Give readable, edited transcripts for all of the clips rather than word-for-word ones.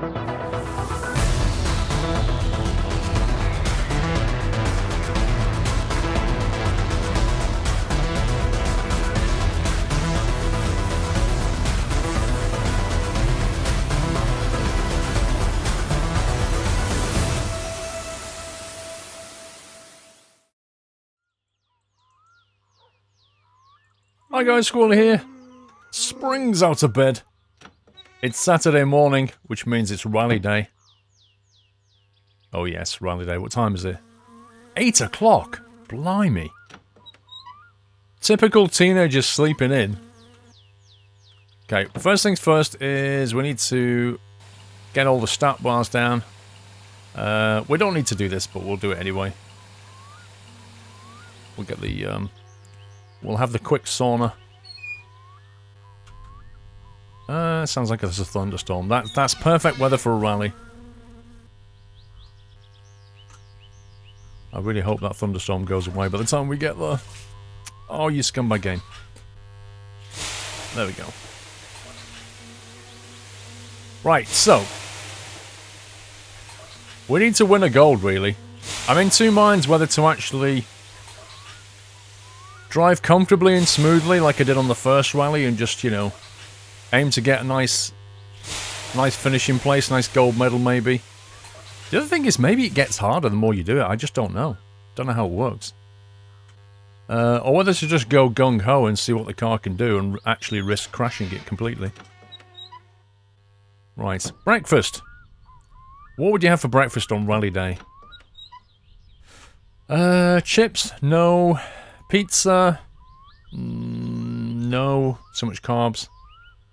Hi guys, Squirrel here. Spring's out of bed. It's Saturday morning, which means it's rally day. Oh yes, rally day. What time is it? 8 o'clock? Blimey. Typical teenagers sleeping in. Okay, first things first is we need to get all the stat bars down. We don't need to do this, but we'll do it anyway. We'll get the, we'll have the quick sauna. Sounds like there's a thunderstorm. That's perfect weather for a rally. I really hope that thunderstorm goes away by the time we get there. Oh, you scumbag game. There we go. Right, so. We need to win a gold, really. I'm in two minds whether to actually drive comfortably and smoothly like I did on the first rally and just, you know, aim to get a nice finishing place, nice gold medal maybe. The other thing is maybe it gets harder the more you do it. I just don't know. Don't know how it works. Or whether to just go gung-ho and see what the car can do and actually risk crashing it completely. Right, breakfast. What would you have for breakfast on rally day? Chips? No. Pizza? No. So much carbs.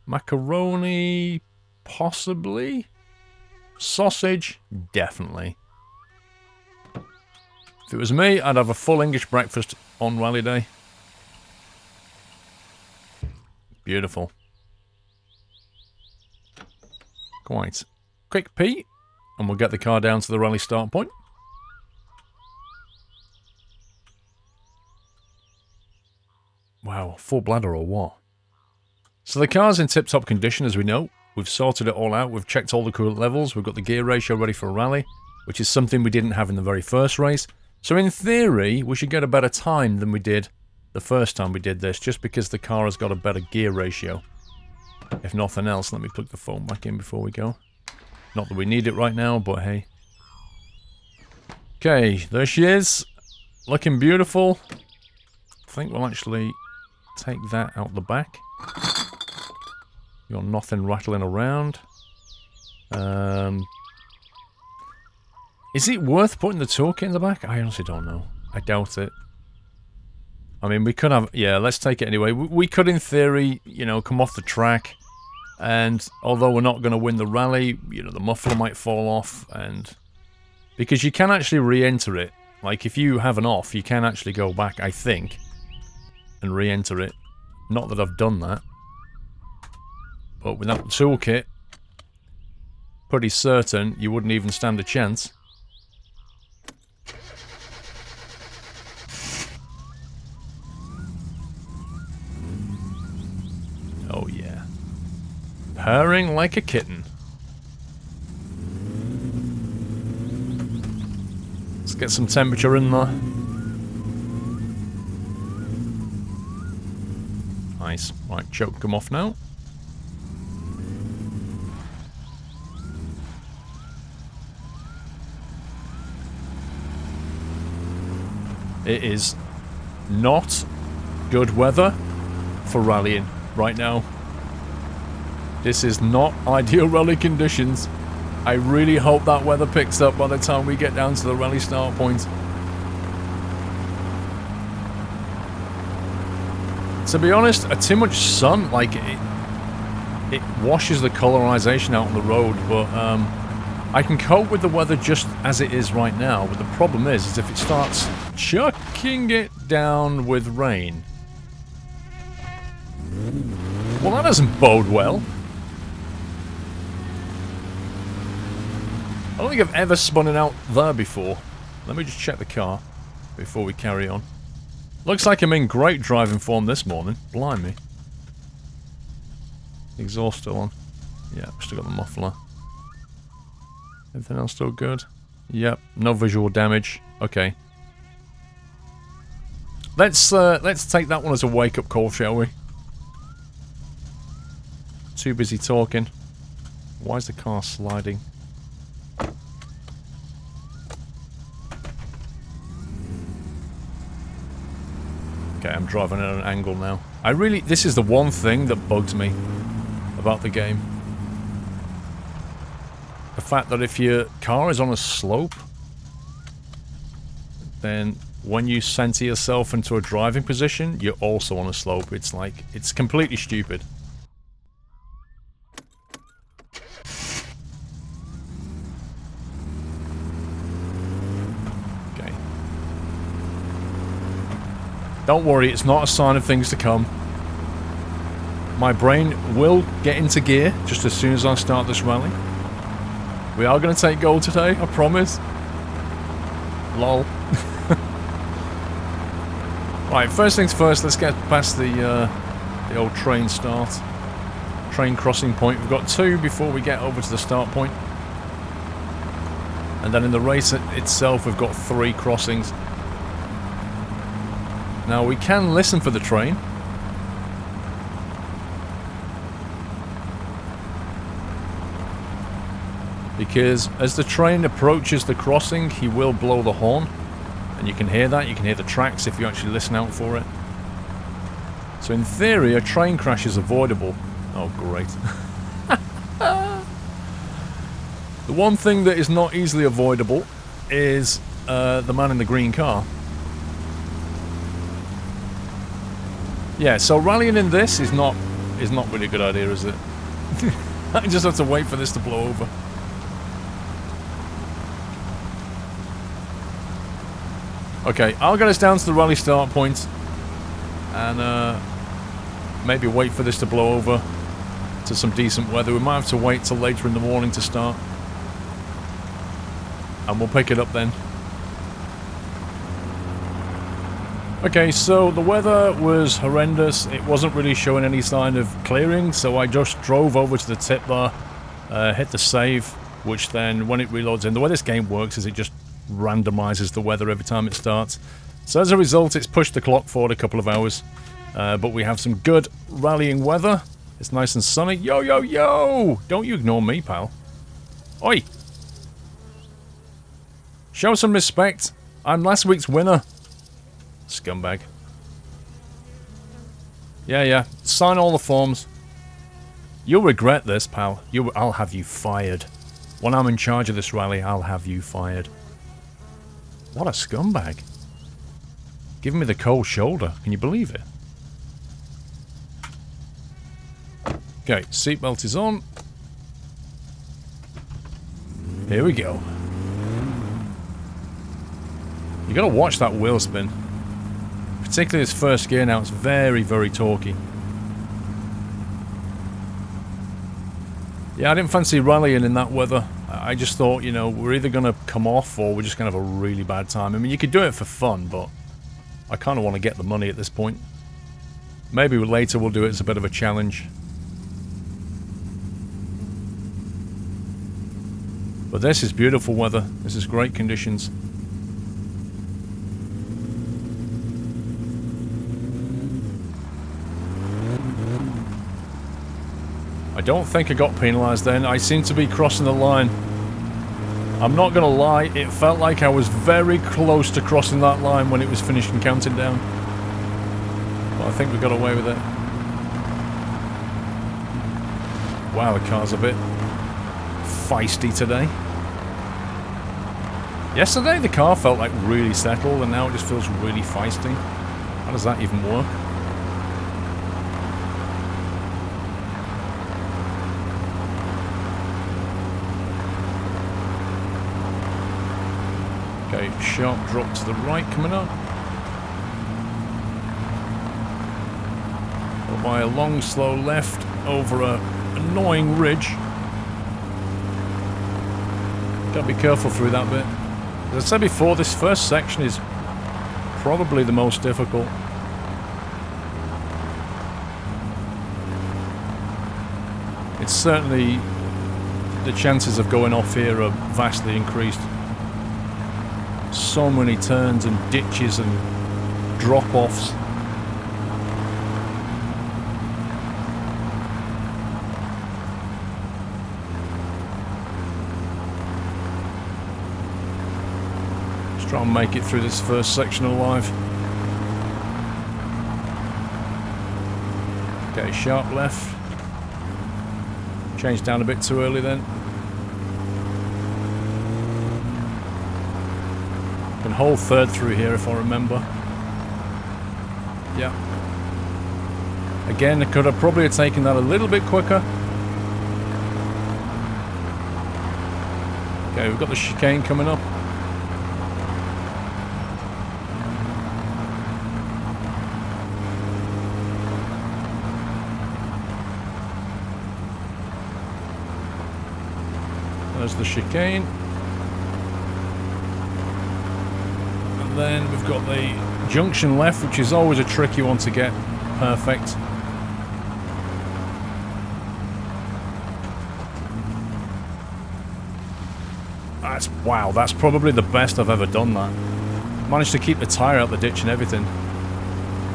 Macaroni? Possibly? Sausage? Definitely. If it was me, I'd have a full English breakfast on rally day. Beautiful. Quite. Quick pee, and we'll get the car down to the rally start point. Wow, full bladder or what? So the car's in tip-top condition, as we know. We've sorted it all out, we've checked all the coolant levels, we've got the gear ratio ready for a rally, which is something we didn't have in the very first race. So in theory, we should get a better time than we did the first time we did this, just because the car has got a better gear ratio. If nothing else, let me plug the phone back in before we go. Not that we need it right now, but hey. Okay, there she is. Looking beautiful. I think we'll actually take that out the back. You're nothing rattling around. Is it worth putting the toolkit in the back? I honestly don't know. I doubt it. I mean, we could have... Yeah, let's take it anyway. We could, in theory, you know, come off the track. And although we're not going to win the rally, you know, the muffler might fall off. And because you can actually re-enter it. Like, if you have an off, you can actually go back, I think, and re-enter it. Not that I've done that. But without the toolkit, pretty certain you wouldn't even stand a chance. Oh yeah. Purring like a kitten. Let's get some temperature in there. Nice. Right, choke come off now. It is not good weather for rallying right now. This is not ideal rally conditions. I really hope that weather picks up by the time we get down to the rally start point. To be honest, too much sun, like it washes the colorization out on the road, but I can cope with the weather just as it is right now, but the problem is if it starts chucking it down with rain, well, that doesn't bode well. I don't think I've ever spun it out there before. Let me just check the car before we carry on. Looks like I'm in great driving form this morning. Blimey. Exhaust still on. Yeah, still got the muffler. Everything else still good? Yep, no visual damage. Okay. Let's take that one as a wake-up call, shall we? Too busy talking. Why is the car sliding? Okay, I'm driving at an angle now. This is the one thing that bugs me about the game. The fact that if your car is on a slope, then when you center yourself into a driving position, you're also on a slope. It's like, it's completely stupid. Okay. Don't worry, it's not a sign of things to come. My brain will get into gear just as soon as I start this rally. We are going to take gold today, I promise. Lol. Right, first things first, let's get past the old train start. Train crossing point. We've got 2 before we get over to the start point. And then in the race itself, we've got 3 crossings. Now, we can listen for the train. Because as the train approaches the crossing, he will blow the horn. And you can hear that, you can hear the tracks if you actually listen out for it. So in theory, a train crash is avoidable. Oh, great. The one thing that is not easily avoidable is the man in the green car. Yeah, so rallying in this is not really a good idea, is it? I just have to wait for this to blow over. Okay, I'll get us down to the rally start point and maybe wait for this to blow over to some decent weather. We might have to wait till later in the morning to start. And we'll pick it up then. Okay, so the weather was horrendous. It wasn't really showing any sign of clearing, so I just drove over to the tip bar, hit the save, which then, when it reloads in, the way this game works is it just randomizes the weather every time it starts. So as a result, it's pushed the clock forward a couple of hours. But we have some good rallying weather. It's nice and sunny. Yo, yo, yo! Don't you ignore me, pal. Oi! Show some respect. I'm last week's winner. Scumbag. Yeah. Sign all the forms. You'll regret this, pal. I'll have you fired. When I'm in charge of this rally, I'll have you fired. What a scumbag. Giving me the cold shoulder. Can you believe it? Okay, seatbelt is on. Here we go. You gotta watch that wheel spin. Particularly this first gear now, it's very, very torquey. Yeah, I didn't fancy rallying in that weather. I just thought, you know, we're either going to come off or we're just going to have a really bad time. I mean, you could do it for fun, but I kind of want to get the money at this point. Maybe later we'll do it as a bit of a challenge. But this is beautiful weather. This is great conditions. I don't think I got penalised then. I seem to be crossing the line. I'm not going to lie, it felt like I was very close to crossing that line when it was finished and counting down. But I think we got away with it. Wow, the car's a bit feisty today. Yesterday the car felt like really settled and now it just feels really feisty. How does that even work? Okay, sharp drop to the right coming up. Followed by a long, slow left over a annoying ridge. Gotta be careful through that bit. As I said before, this first section is probably the most difficult. It's certainly the chances of going off here are vastly increased. So many turns and ditches and drop-offs. Let's try and make it through this first section alive. Okay, sharp left. Changed down a bit too early then. Can hold third through here if I remember. Yeah. Again, I could have probably taken that a little bit quicker. Okay, we've got the chicane coming up. There's the chicane. And then we've got the junction left, which is always a tricky one to get perfect. Wow, that's probably the best I've ever done that. Managed to keep the tyre out the ditch and everything.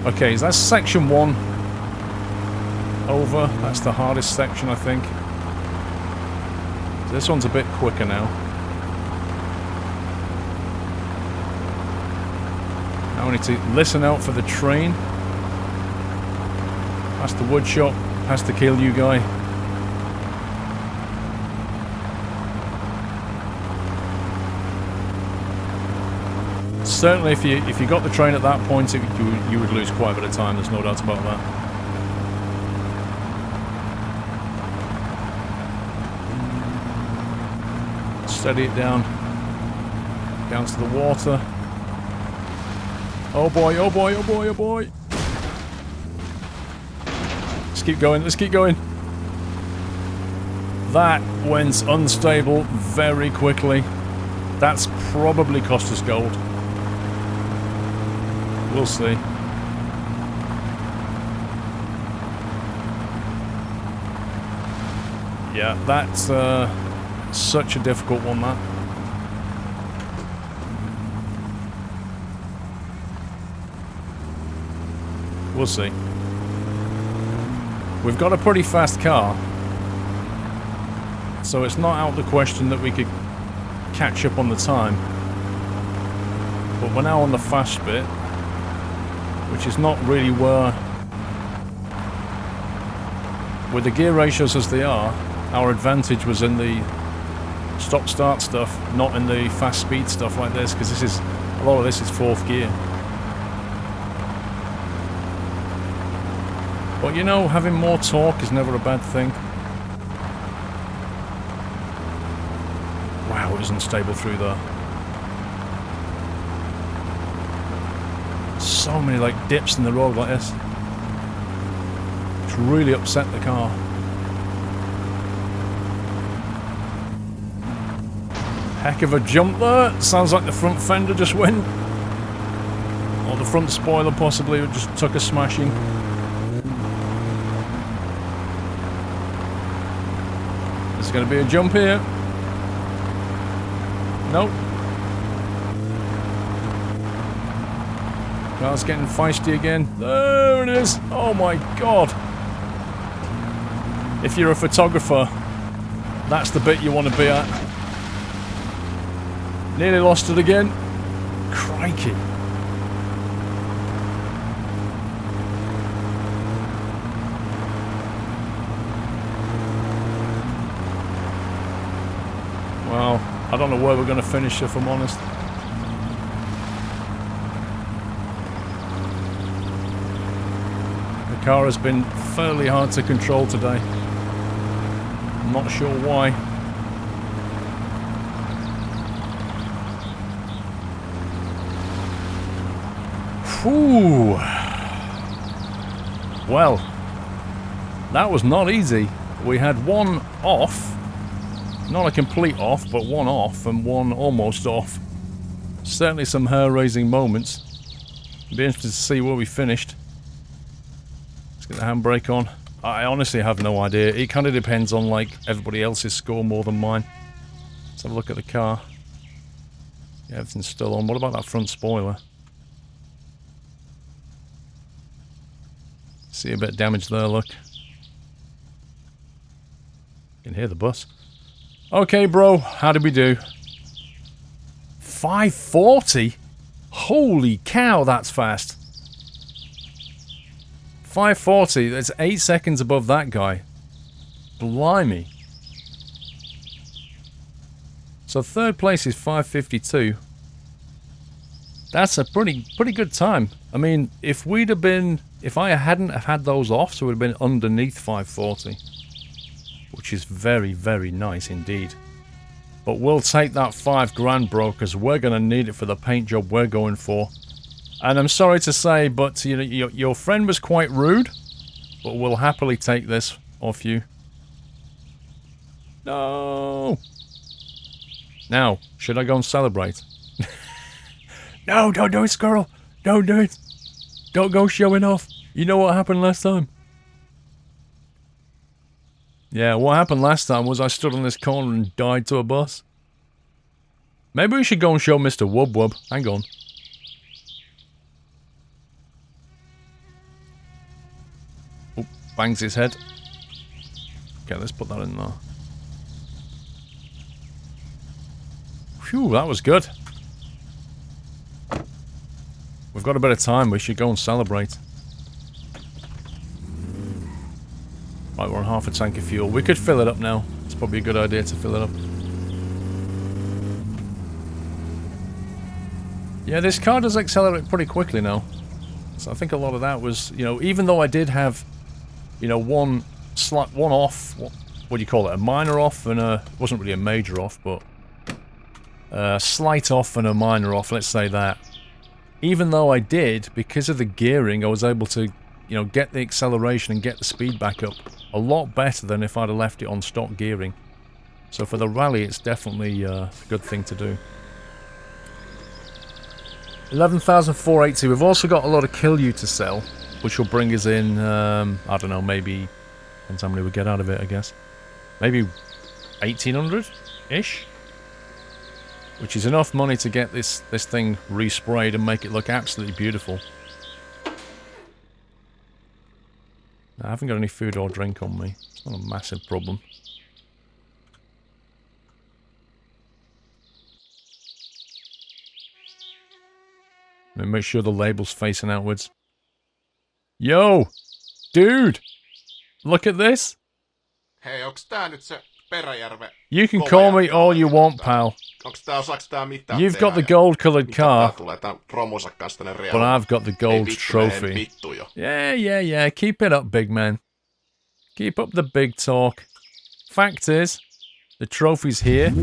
Okay, so that's section 1 over. That's the hardest section, I think. This one's a bit quicker now. Now we need to listen out for the train. Past the wood shop, past the kill you guy. Certainly if you got the train at that point, you would lose quite a bit of time, there's no doubt about that. Steady it down. Down to the water. Oh boy, oh boy, oh boy, oh boy. Let's keep going, let's keep going. That went unstable very quickly. That's probably cost us gold. We'll see. Yeah, that's such a difficult one, that. We'll see. We've got a pretty fast car, so it's not out of the question that we could catch up on the time. But we're now on the fast bit, which is not really where... With the gear ratios as they are, our advantage was in the stop-start stuff, not in the fast speed stuff like this, because this is a lot of this is 4th gear. But you know, having more torque is never a bad thing. Wow, it was unstable through there. So many like dips in the road like this. It's really upset the car. Heck of a jump there. Sounds like the front fender just went. Or the front spoiler possibly just took a smashing. There's going to be a jump here. Nope. Car's getting feisty again. There it is. Oh my god. If you're a photographer, that's the bit you want to be at. Nearly lost it again. Crikey. Well, I don't know where we're going to finish, if I'm honest. The car has been fairly hard to control today. I'm not sure why. Whew. Well, that was not easy. We had one off. Not a complete off, but one off and one almost off. Certainly some hair-raising moments. Be interested to see where we finished. Let's get the handbrake on. I honestly have no idea. It kind of depends on, like, everybody else's score more than mine. Let's have a look at the car. Yeah, everything's still on. What about that front spoiler? See a bit of damage there, look. You can hear the bus. Okay, bro, how did we do? 540? Holy cow, that's fast. 540, that's 8 seconds above that guy. Blimey. So third place is 552. That's a pretty good time. I mean, if I hadn't have had those offs, it would have been underneath 540. Which is very, very nice indeed. But we'll take that 5 grand, bro, because we're going to need it for the paint job we're going for. And I'm sorry to say, but you know, your friend was quite rude. But we'll happily take this off you. No! Now, should I go and celebrate? No, don't do it, Squirrel! Don't do it! Don't go showing off! You know what happened last time? Yeah, what happened last time was I stood on this corner and died to a bus. Maybe we should go and show Mr. Wub Wub. Hang on. Oh, bangs his head. Okay, let's put that in there. Phew, that was good. We've got a bit of time, we should go and celebrate. Right, we're on half a tank of fuel. We could fill it up now. It's probably a good idea to fill it up. Yeah, this car does accelerate pretty quickly now. So I think a lot of that was, you know, even though I did have, you know, one off, what do you call it, a minor off and a, wasn't really a major off, but a slight off and a minor off, let's say that. Even though I did, because of the gearing, I was able to, you know, get the acceleration and get the speed back up a lot better than if I'd have left it on stock gearing. So for the rally, it's definitely a good thing to do. 11,480. We've also got a lot of kill you to sell, which will bring us in, I don't know, maybe, depends how many we get out of it, I guess. Maybe 1,800-ish? Which is enough money to get this thing resprayed and make it look absolutely beautiful. I haven't got any food or drink on me. It's not a massive problem. Let me make sure the label's facing outwards. Yo! Dude! Look at this! Hei, onks tää nyt se Peräjärve? You can call me all you want, pal. Onks tää osaks tää mitään? You've got the gold-coloured car, Tulee tän promonsa kanssa tänne but reaaliin. I've got the gold trophy. Vittu jo. Yeah. Keep it up, big man. Keep up the big talk. Fact is, the trophy's here.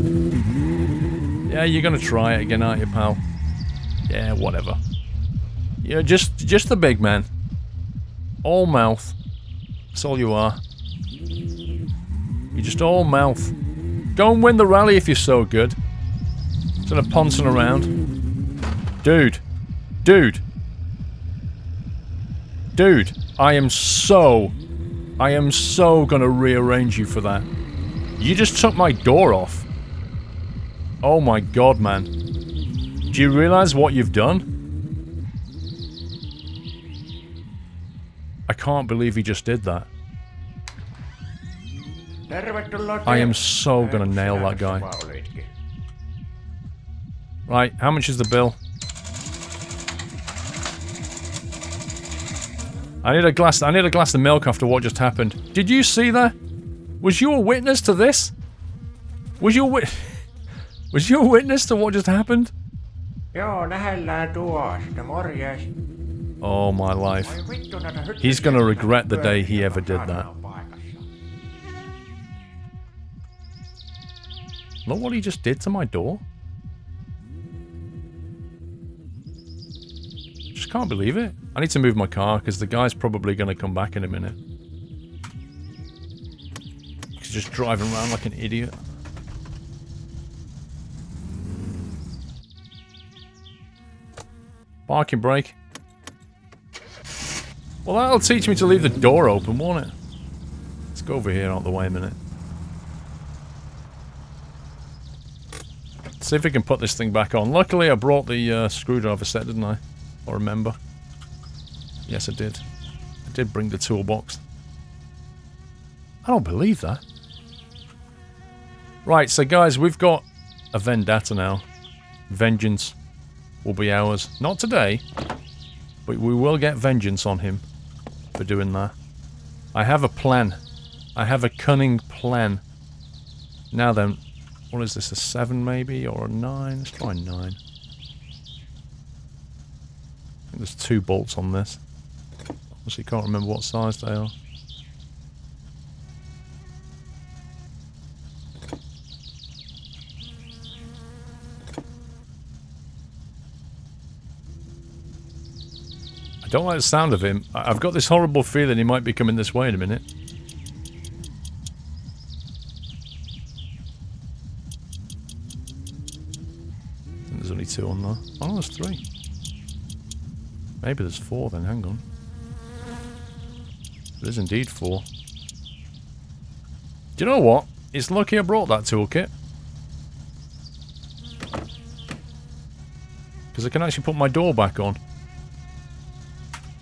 Yeah, you're gonna try it again, aren't you, pal? Yeah, whatever. You're just the big man. All mouth. That's all you are. You're just all mouth. Go and win the rally if you're so good. Instead of poncing around. Dude. I am so gonna rearrange you for that. You just took my door off. Oh my god, man. Do you realize what you've done? I can't believe he just did that. I am so gonna nail that guy. Right, how much is the bill? I need a glass of milk after what just happened. Did you see that? Was you a witness to this? Was you a witness to what just happened? Joo, nähellään tuosta, morjes. Oh my life. He's gonna regret the day he ever did that. Look what he just did to my door. Just can't believe it. I need to move my car because the guy's probably gonna come back in a minute. He's just driving around like an idiot. Parking brake. Well, that'll teach me to leave the door open, won't it? Let's go over here out the way a minute. See if we can put this thing back on. Luckily I brought the screwdriver set, didn't I? I remember. Yes, I did. I did bring the toolbox. I don't believe that. Right, so guys, we've got a vendetta now. Vengeance will be ours. Not today, but we will get vengeance on him for doing that. I have a plan. I have a cunning plan. Now then, what is this, a 7 maybe, or a 9? Let's try 9. I think there's 2 bolts on this. Obviously can't remember what size they are. I don't like the sound of him. I've got this horrible feeling he might be coming this way in a minute. There's only 2 on there. Oh, there's 3. Maybe there's 4 then, hang on. There's indeed 4. Do you know what? It's lucky I brought that toolkit. Because I can actually put my door back on.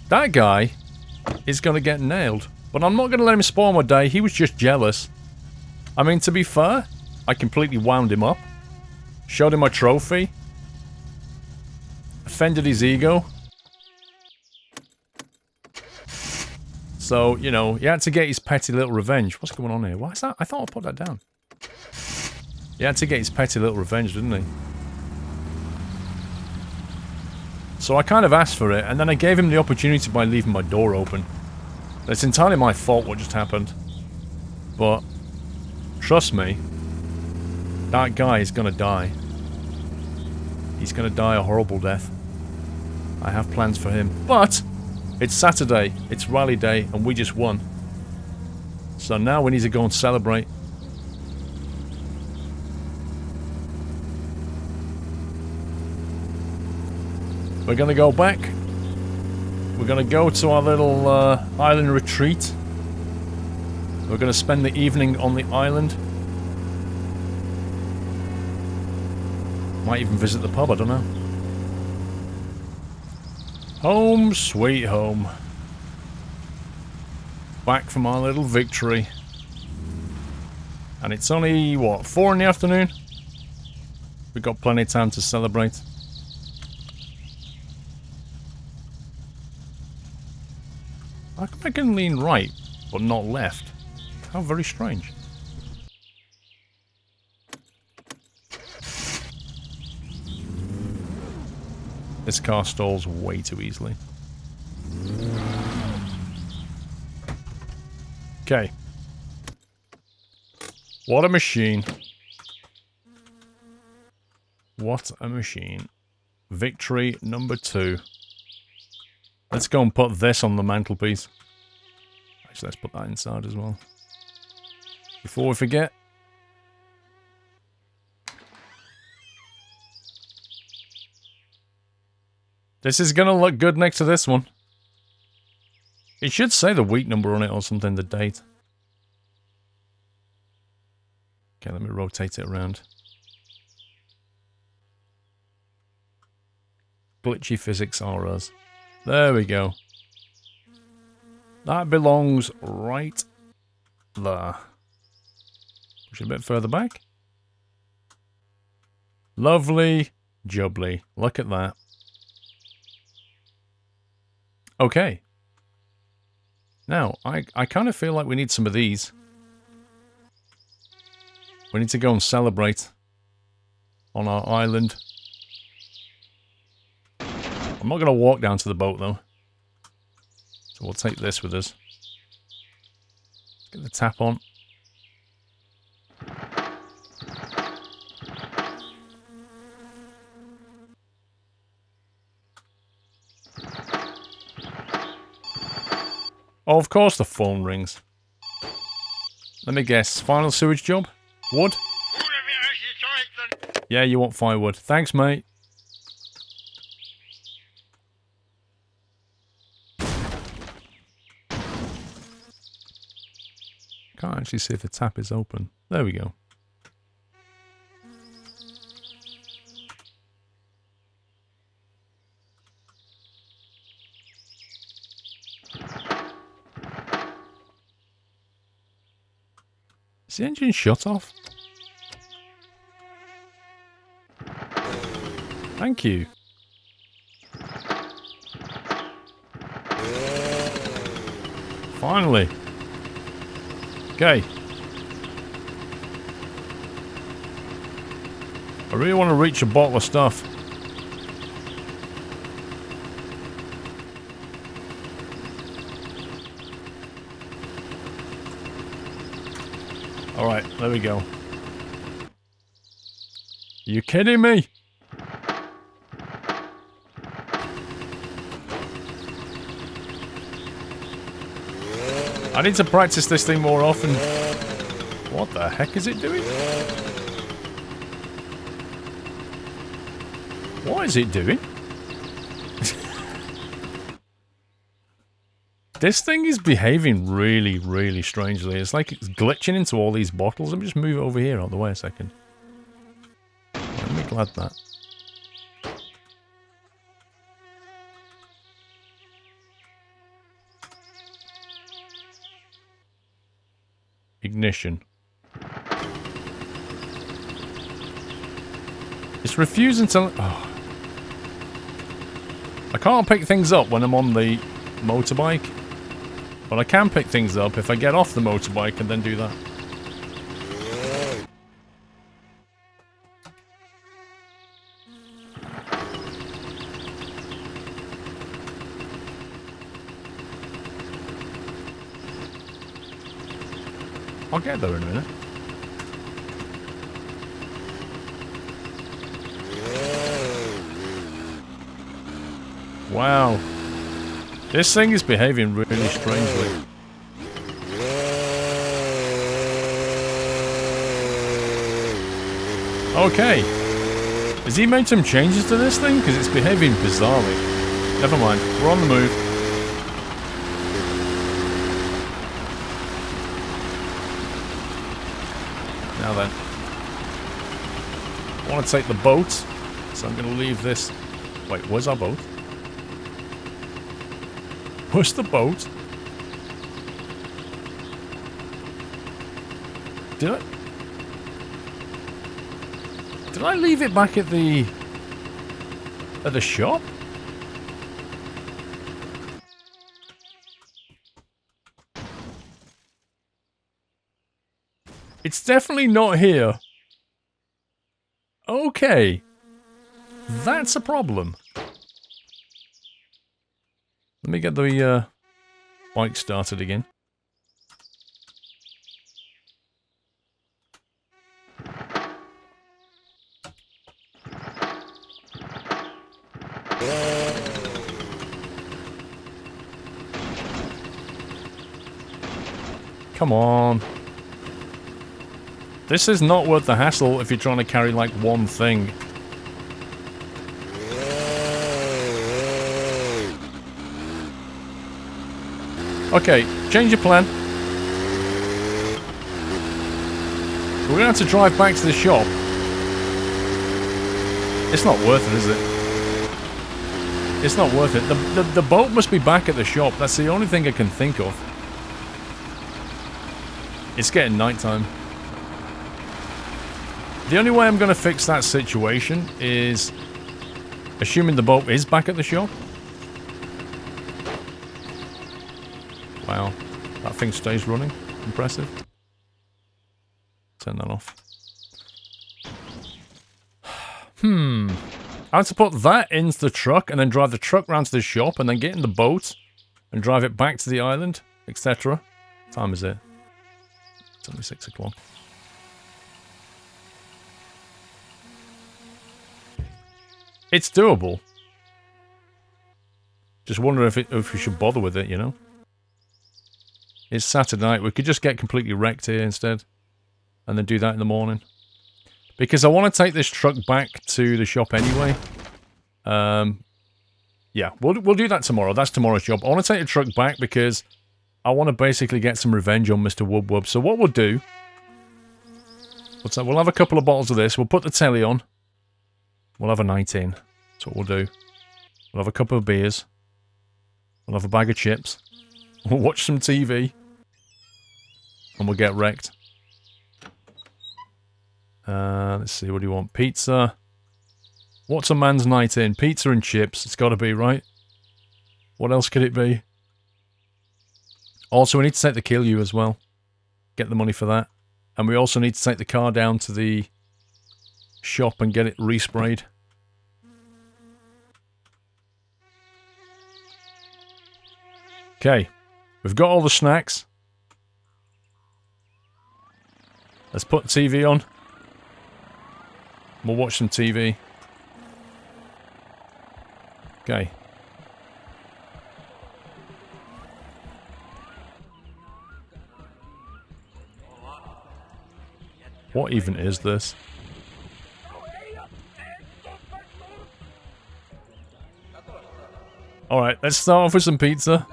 That guy is going to get nailed. But I'm not going to let him spoil my day. He was just jealous. I mean, to be fair, I completely wound him up. Showed him my trophy. Offended his ego. So, you know, he had to get his petty little revenge. What's going on here? Why is that? I thought I put that down. He had to get his petty little revenge, didn't he? So I kind of asked for it, and then I gave him the opportunity by leaving my door open. It's entirely my fault what just happened. But, trust me, that guy is gonna die. He's gonna die a horrible death. I have plans for him. But, it's Saturday, it's rally day, and we just won. So now we need to go and celebrate. We're gonna go back. We're gonna go to our little island retreat. We're gonna spend the evening on the island. Might even visit the pub, I don't know. Home sweet home. Back from our little victory. And it's only, what, 4 in the afternoon? We've got plenty of time to celebrate. I can lean right, but not left. How very strange. This car stalls way too easily. Okay. What a machine. What a machine. Victory number 2. Let's go and put this on the mantelpiece. Actually, let's put that inside as well. Before we forget. This is gonna look good next to this one. It should say the week number on it or something, the date. Okay, let me rotate it around. Glitchy physics are us. There we go. That belongs right there. Push it a bit further back. Lovely jubbly. Look at that. Okay. Now, I kind of feel like we need some of these. We need to go and celebrate on our island. I'm not going to walk down to the boat, though. So we'll take this with us. Get the tap on. Oh, of course the phone rings. Let me guess. Final sewage job? Wood? Yeah, you want firewood. Thanks, mate. Can't actually see if the tap is open. There we go. Is the engine shut off? Thank you. Finally. Okay. I really want to reach a bottle of stuff. Alright, there we go. You kidding me? I need to practice this thing more often. What the heck is it doing? What is it doing? This thing is behaving really, really strangely. It's like it's glitching into all these bottles. Let me just move it over here out of the way a second. Let me glad that. Ignition. It's refusing to... Oh. I can't pick things up when I'm on the motorbike. But I can pick things up if I get off the motorbike and then do that. I'll get there in a minute. Wow. This thing is behaving really strangely. Okay. Has he made some changes to this thing? Because it's behaving bizarrely. Never mind. We're on the move. Now then. I want to take the boat. So I'm going to leave this... Wait, where's our boat? Where's the boat? Did I leave it back at the shop? It's definitely not here. Okay. That's a problem. Let me get the bike started again. Come on. This is not worth the hassle if you're trying to carry like one thing. Okay, change your plan. We're going to have to drive back to the shop. It's not worth it, is it? It's not worth it. The boat must be back at the shop. That's the only thing I can think of. It's getting nighttime. The only way I'm going to fix that situation is assuming the boat is back at the shop. Wow, that thing stays running. Impressive. Turn that off. I have to put that into the truck and then drive the truck round to the shop and then get in the boat and drive it back to the island, etc. What time is it? It's only 6 o'clock. It's doable. Just wonder if we should bother with it, you know? It's Saturday night. We could just get completely wrecked here instead. And then do that in the morning. Because I want to take this truck back to the shop anyway. Yeah, we'll do that tomorrow. That's tomorrow's job. I want to take the truck back because I want to basically get some revenge on Mr. Wub Wub. So what we'll do... We'll have a couple of bottles of this. We'll put the telly on. We'll have a night in. That's what we'll do. We'll have a couple of beers. We'll have a bag of chips. We'll watch some TV. And we'll get wrecked. Let's see, what do you want? Pizza. What's a man's night in? Pizza and chips. It's got to be, right? What else could it be? Also, we need to take the kill you as well. Get the money for that. And we also need to take the car down to the shop and get it resprayed. Okay. We've got all the snacks. Let's put the TV on. We'll watch some TV. Okay. What even is this? Alright, let's start off with some pizza.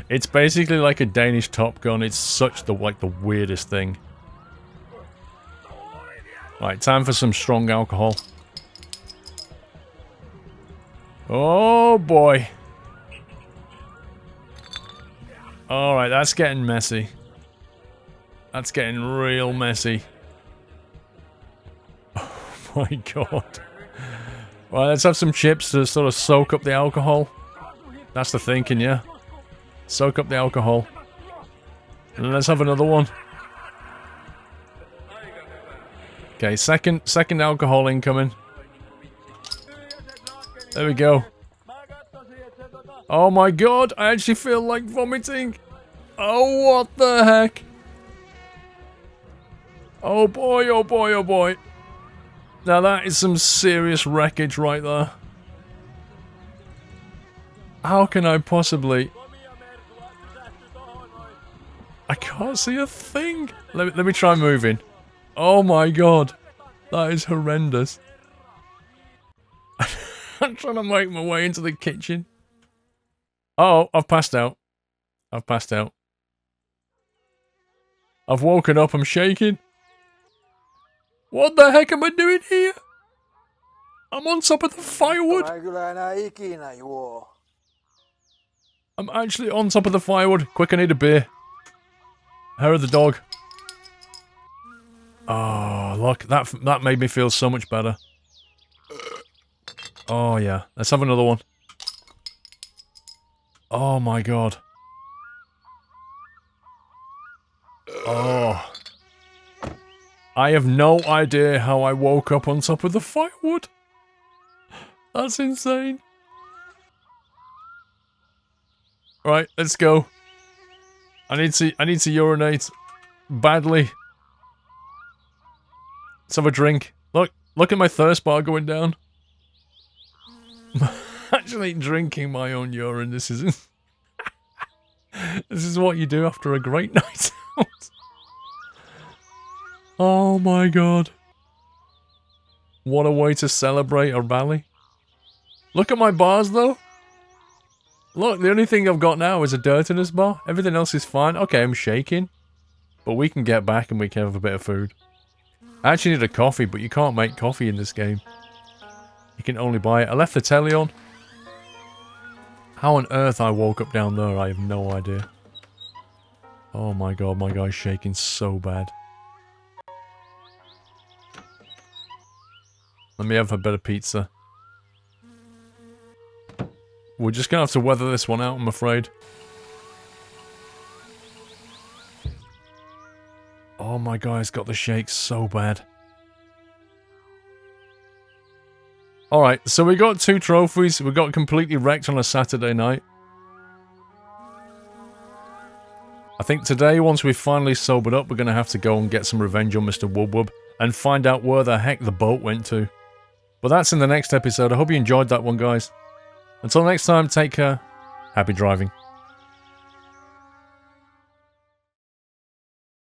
It's basically like a Danish Top Gun. It's such the weirdest thing. Right, time for some strong alcohol. Oh boy. Alright, that's getting messy. That's getting real messy. Oh my god. Right, let's have some chips to sort of soak up the alcohol. That's the thinking, yeah. Soak up the alcohol. And then let's have another one. Okay, second alcohol incoming. There we go. Oh my god, I actually feel like vomiting. Oh, what the heck? Oh boy, oh boy, oh boy. Now that is some serious wreckage right there. How can I possibly... I can't see a thing. Let me try moving. Oh my god. That is horrendous. I'm trying to make my way into the kitchen. Oh, I've passed out. I've passed out. I've woken up, I'm shaking. What the heck am I doing here? I'm on top of the firewood. I'm actually on top of the firewood. Quick, I need a beer. Hair of the dog. Oh, look, that made me feel so much better. Oh yeah, let's have another one. Oh my god. Oh. I have no idea how I woke up on top of the firewood. That's insane. Right, let's go. I need to urinate badly. Let's have a drink. Look at my thirst bar going down. I'm actually drinking my own urine. This is this is what you do after a great night out. Oh my god. What a way to celebrate a rally. Look at my bars though. Look, the only thing I've got now is a dirtiness bar. Everything else is fine. Okay, I'm shaking. But we can get back and we can have a bit of food. I actually need a coffee, but you can't make coffee in this game. You can only buy it. I left the telly on. How on earth I woke up down there, I have no idea. Oh my god, my guy's shaking so bad. Let me have a bit of pizza. We're just gonna have to weather this one out, I'm afraid. Oh my god, it's got the shakes so bad. Alright, so we got 2 trophies. We got completely wrecked on a Saturday night. I think today, once we've finally sobered up, we're going to have to go and get some revenge on Mr. Wub Wub and find out where the heck the boat went to. But that's in the next episode. I hope you enjoyed that one, guys. Until next time, take care. Happy driving.